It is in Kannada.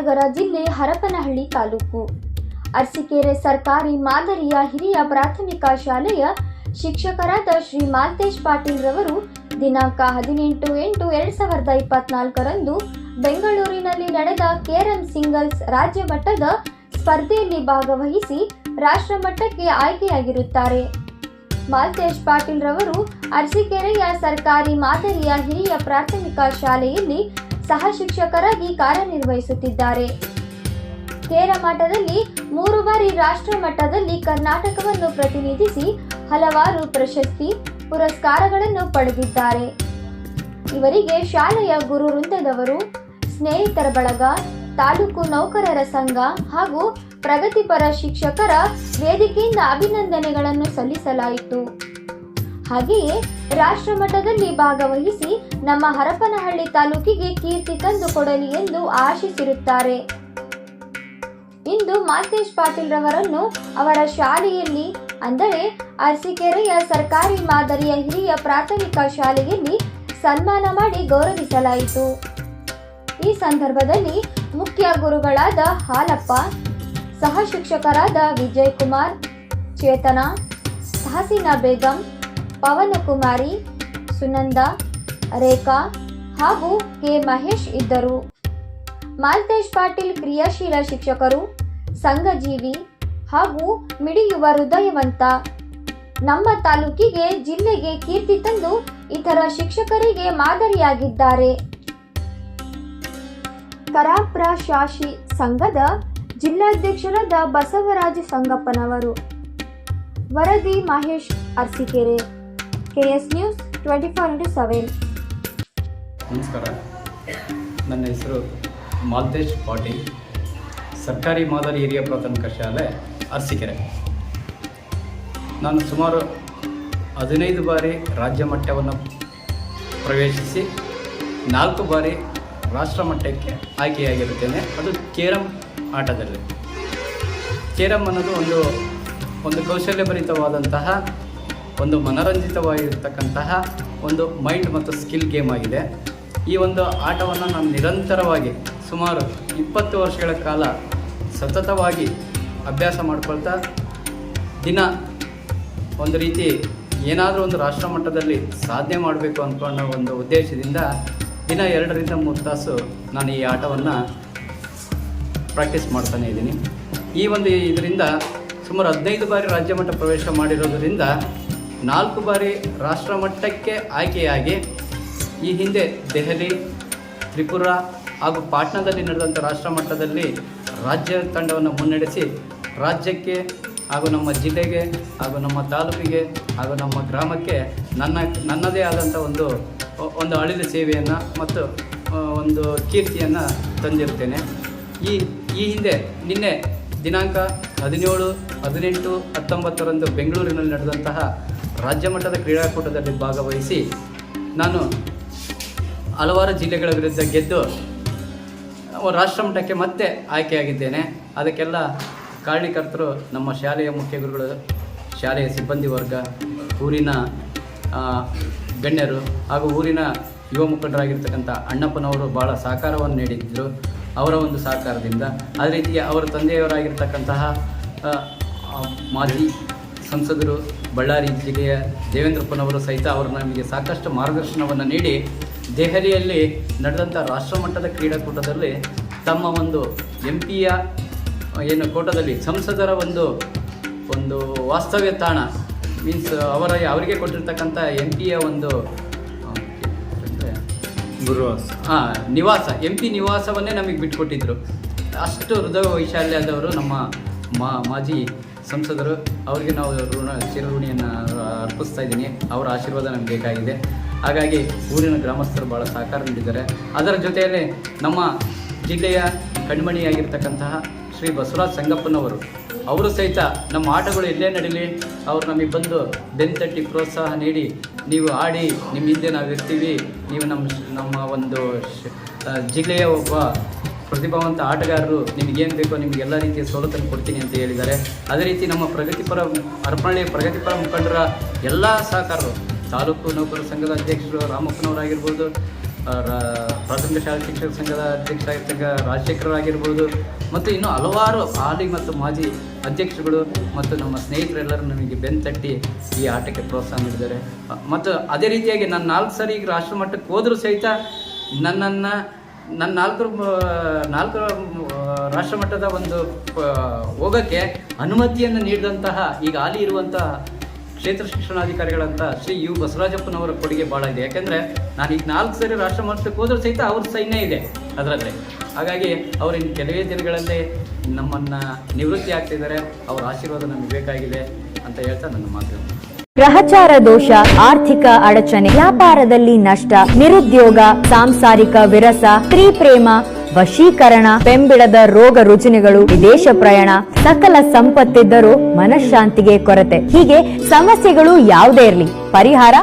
ವಿಜಯನಗರ ಜಿಲ್ಲೆ ಹರಪನಹಳ್ಳಿ ತಾಲೂಕು ಅರಸೀಕೆರೆ ಸರ್ಕಾರಿ ಮಾದರಿಯ ಹಿರಿಯ ಪ್ರಾಥಮಿಕ ಶಾಲೆಯ ಶಿಕ್ಷಕರಾದ ಶ್ರೀ ಮಾಲ್ತೇಶ್ ಪಾಟೀಲ್ ರವರು ದಿನಾಂಕ 18/8/2024ರಂದು ಬೆಂಗಳೂರಿನಲ್ಲಿ ನಡೆದ ಕೇರಂ ಸಿಂಗಲ್ಸ್ ರಾಜ್ಯ ಮಟ್ಟದ ಸ್ಪರ್ಧೆಯಲ್ಲಿ ಭಾಗವಹಿಸಿ ರಾಷ್ಟ್ರ ಮಟ್ಟಕ್ಕೆ ಆಯ್ಕೆಯಾಗಿರುತ್ತಾರೆ. ಮಾಲ್ತೇಶ್ ಪಾಟೀಲ್ ರವರು ಅರಸೀಕೆರೆಯ ಸರ್ಕಾರಿ ಮಾದರಿಯ ಹಿರಿಯ ಪ್ರಾಥಮಿಕ ಶಾಲೆಯಲ್ಲಿ ಸಹ ಶಿಕ್ಷಕರಾಗಿ ಕಾರ್ಯನಿರ್ವಹಿಸುತ್ತಿದ್ದಾರೆ. ಕೇರಂ ಆಟದಲ್ಲಿ 3 ಬಾರಿ ರಾಷ್ಟ್ರ ಮಟ್ಟದಲ್ಲಿ ಕರ್ನಾಟಕವನ್ನು ಪ್ರತಿನಿಧಿಸಿ ಹಲವಾರು ಪ್ರಶಸ್ತಿ ಪುರಸ್ಕಾರಗಳನ್ನು ಪಡೆದಿದ್ದಾರೆ. ಇವರಿಗೆ ಶಾಲೆಯ ಗುರು ವೃಂದದವರು, ಸ್ನೇಹಿತರ ಬಳಗ, ತಾಲೂಕು ನೌಕರರ ಸಂಘ ಹಾಗೂ ಪ್ರಗತಿಪರ ಶಿಕ್ಷಕರ ವೇದಿಕೆಯಿಂದ ಅಭಿನಂದನೆಗಳನ್ನು ಸಲ್ಲಿಸಲಾಯಿತು. ಹಾಗೆಯೇ ರಾಷ್ಟ್ರ ಮಟ್ಟದಲ್ಲಿ ಭಾಗವಹಿಸಿ ನಮ್ಮ ಹರಪನಹಳ್ಳಿ ತಾಲೂಕಿಗೆ ಕೀರ್ತಿ ತಂದು ಕೊಡಲಿ ಎಂದು ಆಶಿಸಿರುತ್ತಾರೆ. ಇಂದು ಮಾಲ್ತೇಶ್ ಪಾಟೀಲ್ ರವರನ್ನು ಅವರ ಶಾಲೆಯಲ್ಲಿ ಅಂದರೆ ಅರಸೀಕೆರೆಯ ಸರ್ಕಾರಿ ಮಾದರಿಯ ಹಿರಿಯ ಪ್ರಾಥಮಿಕ ಶಾಲೆಯಲ್ಲಿ ಸನ್ಮಾನ ಮಾಡಿ ಗೌರವಿಸಲಾಯಿತು. ಈ ಸಂದರ್ಭದಲ್ಲಿ ಮುಖ್ಯ ಗುರುಗಳಾದ ಹಾಲಪ್ಪ, ಸಹ ಶಿಕ್ಷಕರಾದ ವಿಜಯ್ ಕುಮಾರ್, ಚೇತನಾ, ತಹಸೀನಾ ಬೇಗಂ, ಪವನಕುಮಾರಿ, ಸುನಂದ, ರೇಖಾ ಹಾಗೂ ಕೆ ಮಹೇಶ್ ಇದ್ದರು. ಮಾಲ್ತೇಶ್ ಪಾಟೀಲ್ ಕ್ರಿಯಾಶೀಲ ಶಿಕ್ಷಕರು, ಸಂಘಜೀವಿ ಹಾಗೂ ಮಿಡಿಯುವ ಹೃದಯವಂತ. ನಮ್ಮ ತಾಲೂಕಿಗೆ, ಜಿಲ್ಲೆಗೆ ಕೀರ್ತಿ ತಂದು ಇತರ ಶಿಕ್ಷಕರಿಗೆ ಮಾದರಿಯಾಗಿದ್ದಾರೆ. ಕರಾಪ್ರ ಶಾಶಿ ಸಂಘದ ಜಿಲ್ಲಾಧ್ಯಕ್ಷರಾದ ಬಸವರಾಜ ಸಂಗಪ್ಪನವರು. ವರದಿ ಮಹೇಶ್, ಅರಸೀಕೆರೆ, KS ನ್ಯೂಸ್ 24/7. ನಮಸ್ಕಾರ, ನನ್ನ ಹೆಸರು ಮಾಲ್ತೇಶ್ ಪಾಟೀಲ್, ಸರ್ಕಾರಿ ಮಾದರಿ ಹಿರಿಯ ಪ್ರಾಥಮಿಕ ಶಾಲೆ ಅರಸೀಕೆರೆ. ನಾನು ಸುಮಾರು 15 ಬಾರಿ ರಾಜ್ಯ ಮಟ್ಟವನ್ನು ಪ್ರವೇಶಿಸಿ 4 ಬಾರಿ ರಾಷ್ಟ್ರ ಮಟ್ಟಕ್ಕೆ ಆಯ್ಕೆಯಾಗಿರುತ್ತೇನೆ. ಅದು ಕೇರಂ ಆಟದಲ್ಲಿ. ಕೇರಂ ಅನ್ನೋದು ಒಂದು ಕೌಶಲ್ಯಭರಿತವಾದಂತಹ, ಒಂದು ಮನರಂಜಿತವಾಗಿರ್ತಕ್ಕಂತಹ ಒಂದು ಮೈಂಡ್ ಮತ್ತು ಸ್ಕಿಲ್ ಗೇಮ್ ಆಗಿದೆ. ಈ ಒಂದು ಆಟವನ್ನು ನಾನು ನಿರಂತರವಾಗಿ ಸುಮಾರು 20 ವರ್ಷಗಳ ಕಾಲ ಸತತವಾಗಿ ಅಭ್ಯಾಸ ಮಾಡ್ಕೊಳ್ತಾ ದಿನ ಒಂದು ರೀತಿ ಏನಾದರೂ ಒಂದು ರಾಷ್ಟ್ರ ಮಟ್ಟದಲ್ಲಿ ಸಾಧನೆ ಮಾಡಬೇಕು ಅಂದ್ಕೊಂಡ ಒಂದು ಉದ್ದೇಶದಿಂದ ದಿನ 2ರಿಂದ 3 ತಾಸು ನಾನು ಈ ಆಟವನ್ನು ಪ್ರಾಕ್ಟೀಸ್ ಮಾಡ್ತಾನೆ ಇದ್ದೀನಿ. ಈ ಒಂದು ಇದರಿಂದ ಸುಮಾರು 15 ಬಾರಿ ರಾಜ್ಯ ಮಟ್ಟ ಪ್ರವೇಶ ಮಾಡಿರೋದರಿಂದ 4 ಬಾರಿ ರಾಷ್ಟ್ರ ಮಟ್ಟಕ್ಕೆ ಆಯ್ಕೆಯಾಗಿ ಈ ಹಿಂದೆ ದೆಹಲಿ, ತ್ರಿಪುರಾ ಹಾಗೂ ಪಾಟ್ನಾದಲ್ಲಿ ನಡೆದಂಥ ರಾಷ್ಟ್ರ ಮಟ್ಟದಲ್ಲಿ ರಾಜ್ಯ ತಂಡವನ್ನು ಮುನ್ನಡೆಸಿ ರಾಜ್ಯಕ್ಕೆ ಹಾಗೂ ನಮ್ಮ ಜಿಲ್ಲೆಗೆ ಹಾಗೂ ನಮ್ಮ ತಾಲೂಕಿಗೆ ಹಾಗೂ ನಮ್ಮ ಗ್ರಾಮಕ್ಕೆ ನನ್ನದೇ ಆದಂಥ ಒಂದು ಅಳಿದ ಸೇವೆಯನ್ನು ಮತ್ತು ಒಂದು ಕೀರ್ತಿಯನ್ನು ತಂದಿರುತ್ತೇನೆ. ಈ ಹಿಂದೆ ನಿನ್ನೆ ದಿನಾಂಕ 17, 18, 19ರಂದು ಬೆಂಗಳೂರಿನಲ್ಲಿ ನಡೆದಂತಹ ರಾಜ್ಯ ಮಟ್ಟದ ಕ್ರೀಡಾಕೂಟದಲ್ಲಿ ಭಾಗವಹಿಸಿ ನಾನು ಹಲವಾರು ಜಿಲ್ಲೆಗಳ ವಿರುದ್ಧ ಗೆದ್ದು ರಾಷ್ಟ್ರ ಮಟ್ಟಕ್ಕೆ ಮತ್ತೆ ಆಯ್ಕೆಯಾಗಿದ್ದೇನೆ. ಅದಕ್ಕೆಲ್ಲ ಕಾರಣೀಕರ್ತರು ನಮ್ಮ ಶಾಲೆಯ ಮುಖ್ಯ ಗುರುಗಳು, ಶಾಲೆಯ ಸಿಬ್ಬಂದಿ ವರ್ಗ, ಊರಿನ ಗಣ್ಯರು ಹಾಗೂ ಊರಿನ ಯುವ ಮುಖಂಡರಾಗಿರ್ತಕ್ಕಂಥ ಅಣ್ಣಪ್ಪನವರು ಭಾಳ ಸಹಕಾರವನ್ನು ನೀಡಿದ್ದರು. ಅವರ ಒಂದು ಸಹಕಾರದಿಂದ, ಅದೇ ರೀತಿ ಅವರ ತಂದೆಯವರಾಗಿರ್ತಕ್ಕಂತಹ ಮಾಜಿ ಸಂಸದರು ಬಳ್ಳಾರಿ ಜಿಲ್ಲೆಯ ದೇವೇಂದ್ರಪ್ಪನವರು ಸಹಿತ ಅವರು ನಮಗೆ ಸಾಕಷ್ಟು ಮಾರ್ಗದರ್ಶನವನ್ನು ನೀಡಿ ದೆಹಲಿಯಲ್ಲಿ ನಡೆದಂಥ ರಾಷ್ಟ್ರಮಟ್ಟದ ಕ್ರೀಡಾಕೂಟದಲ್ಲಿ ತಮ್ಮ ಒಂದು MP ಯ ಕೋಟದಲ್ಲಿ ಸಂಸದರ ಒಂದು ವಾಸ್ತವ್ಯ ತಾಣ ಮೀನ್ಸ್ ಅವರಿಗೆ ಕೊಟ್ಟಿರ್ತಕ್ಕಂಥ MP ಯ ಒಂದು ನಿವಾಸ, MP ನಿವಾಸವನ್ನೇ ನಮಗೆ ಬಿಟ್ಟುಕೊಟ್ಟಿದ್ದರು. ಅಷ್ಟು ಹೃದಯ ವೈಶಾಲ್ಯದವರು ನಮ್ಮ ಮಾಜಿ ಸಂಸದರು. ಅವರಿಗೆ ನಾವು ಚಿರಋಣಿಯನ್ನು ಅರ್ಪಿಸ್ತಾ ಇದ್ದೀನಿ. ಅವರ ಆಶೀರ್ವಾದ ನಮಗೆ ಬೇಕಾಗಿದೆ. ಹಾಗಾಗಿ ಊರಿನ ಗ್ರಾಮಸ್ಥರು ಭಾಳ ಸಹಕಾರ ನೀಡಿದ್ದಾರೆ. ಅದರ ಜೊತೆಯಲ್ಲಿ ನಮ್ಮ ಜಿಲ್ಲೆಯ ಕಣ್ಮಣಿಯಾಗಿರ್ತಕ್ಕಂತಹ ಶ್ರೀ ಬಸವರಾಜ ಸಂಗಪ್ಪನವರು, ಅವರು ಸಹಿತ ನಮ್ಮ ಆಟಗಳು ಎಲ್ಲೇ ನಡೀಲಿ ಅವರು ನಮಗೆ ಬಂದು ಬೆನ್ತಟ್ಟಿ ಪ್ರೋತ್ಸಾಹ ನೀಡಿ, ನೀವು ಆಡಿ, ನಿಮ್ಮ ಹಿಂದೆ ನಾವು ಇರ್ತೀವಿ, ನೀವು ನಮ್ಮ ಒಂದು ಜಿಲ್ಲೆಯ ಒಬ್ಬ ಪ್ರತಿಭಾವಂತ ಆಟಗಾರರು, ನಿಮಗೇನು ಬೇಕೋ ನಿಮಗೆಲ್ಲ ರೀತಿಯ ಸವಲತ್ತನ್ನು ಕೊಡ್ತೀನಿ ಅಂತ ಹೇಳಿದ್ದಾರೆ. ಅದೇ ರೀತಿ ನಮ್ಮ ಹರಪನಹಳ್ಳಿಯ ಪ್ರಗತಿಪರ ಮುಖಂಡರ ಎಲ್ಲ ಸಹಕಾರರು, ತಾಲೂಕು ನೌಕರರ ಸಂಘದ ಅಧ್ಯಕ್ಷರು ರಾಮಪ್ಪನವರಾಗಿರ್ಬೋದು, ಪ್ರಾಥಮಿಕ ಶಾಲಾ ಶಿಕ್ಷಕ ಸಂಘದ ಅಧ್ಯಕ್ಷ ಆಗಿರ್ತಕ್ಕ ರಾಜಶೇಖರ್ ಆಗಿರ್ಬೋದು, ಮತ್ತು ಇನ್ನೂ ಹಲವಾರು ಹಾಲಿ ಮತ್ತು ಮಾಜಿ ಅಧ್ಯಕ್ಷರುಗಳು ಮತ್ತು ನಮ್ಮ ಸ್ನೇಹಿತರೆಲ್ಲರೂ ನಮಗೆ ಬೆನ್ತಟ್ಟಿ ಈ ಆಟಕ್ಕೆ ಪ್ರೋತ್ಸಾಹ ನೀಡಿದ್ದಾರೆ. ಮತ್ತು ಅದೇ ರೀತಿಯಾಗಿ ನಾನು 4 ಸಾರಿ ಈಗ ರಾಷ್ಟ್ರ ಮಟ್ಟಕ್ಕೆ ಹೋದರೂ ಸಹಿತ ನನ್ನ 4 ರಾಷ್ಟ್ರ ಮಟ್ಟದ ಒಂದು ಹೋಗೋಕ್ಕೆ ಅನುಮತಿಯನ್ನು ನೀಡಿದಂತಹ ಈಗ ಹಾಲಿ ಇರುವಂತಹ ಕ್ಷೇತ್ರ ಶಿಕ್ಷಣಾಧಿಕಾರಿಗಳಂತ ಶ್ರೀ ಯು ಬಸವರಾಜಪ್ಪನವರ ಕೊಡುಗೆ ಭಾಳ ಇದೆ. ಯಾಕೆಂದರೆ ನಾನು ಈಗ 4 ಸಾರಿ ರಾಷ್ಟ್ರ ಮಟ್ಟಕ್ಕೆ ಹೋದರೂ ಸಹಿತ ಅವ್ರ ಸೈನ್ಯ ಇದೆ ಅದರಲ್ಲೇ. ಹಾಗಾಗಿ ಅವರಿನ್ನು ಕೆಲವೇ ದಿನಗಳಲ್ಲೇ ನಮ್ಮನ್ನು ನಿವೃತ್ತಿ ಆಗ್ತಿದ್ದಾರೆ. ಅವರ ಆಶೀರ್ವಾದ ನಮಗೆ ಬೇಕಾಗಿದೆ ಅಂತ ಹೇಳ್ತಾ ನನ್ನ ಮಾತು. ಗ್ರಹಚಾರ ದೋಷ, ಆರ್ಥಿಕ ಅಡಚಣೆ, ವ್ಯಾಪಾರದಲ್ಲಿ ನಷ್ಟ, ನಿರುದ್ಯೋಗ, ಸಾಂಸಾರಿಕ ವಿರಸ, ಸ್ತ್ರೀ ಪ್ರೇಮ, ವಶೀಕರಣ, ಬೆಂಬಿಡದ ರೋಗ ರುಜಿನಗಳು, ವಿದೇಶ ಪ್ರಯಾಣ, ಸಕಲ ಸಂಪತ್ತಿದ್ದರೂ ಮನಃಶಾಂತಿಗೆ ಕೊರತೆ, ಹೀಗೆ ಸಮಸ್ಯೆಗಳು ಯಾವುದೇ ಇರಲಿ ಪರಿಹಾರ